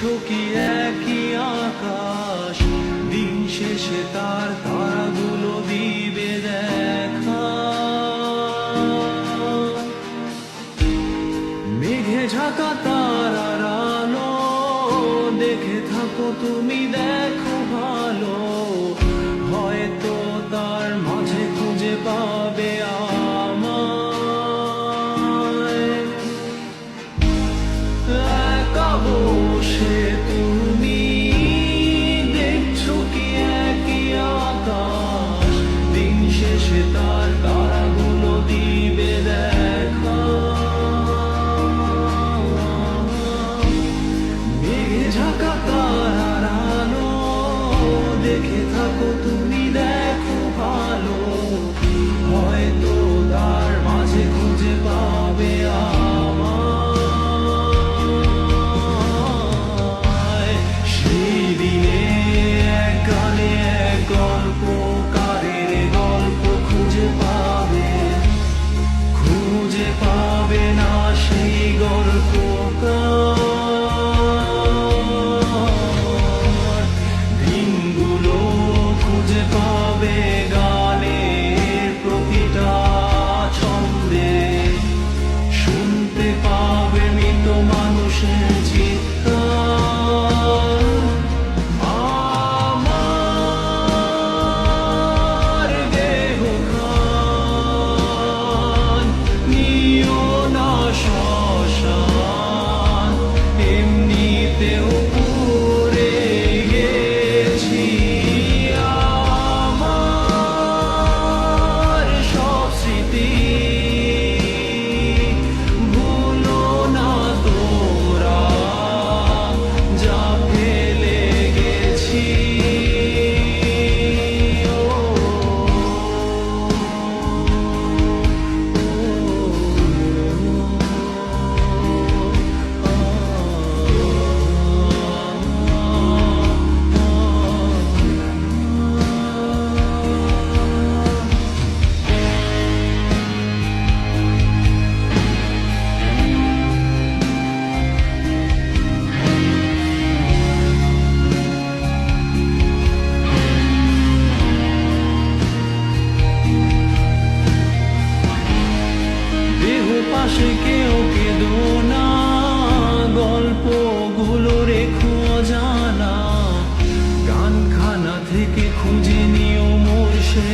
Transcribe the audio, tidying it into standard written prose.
দেখছো কি একই আকাশ, দিন শেষে তার তারাগুলো দিবে দেখা। মেঘে ঢাকা তারার আলো দেখে থাকো তুমি, দেখো ভালো, হয়তো তার মাঝে খুঁজে পাবে আমায়। একা বসে তুমি দেখছো কি একই আকাশ, দিন শেষে তার তারাগুলো দিবে দেখা। মেঘে ঢাকা তারার আলো দেখে থাকো তুমি, দেখো ভালো, হয়তো তার মাঝে খুঁজে পাবে আমায়। সেই দিনে এক গানে এক গল্পকারের গল্প খুঁজে পাবে না সেই গল্পকার। দিনগুলো খুঁজে পাবে গানের প্রতিটা ছন্দে, শুনতে পাবে মৃত মানুষের চিৎকার। আমার দেহখান নিও না শ্মশান, এমনিতেও পুড়ে গেছি। আমার সব স্মৃতি ভুলো না তোমরা, যা ফেলে গেছি। দেহ পাশে কেউ কেঁদো না, গল্পগুলো রেখো জানা, গানখানা থেকে খুঁজে নিও মোর সে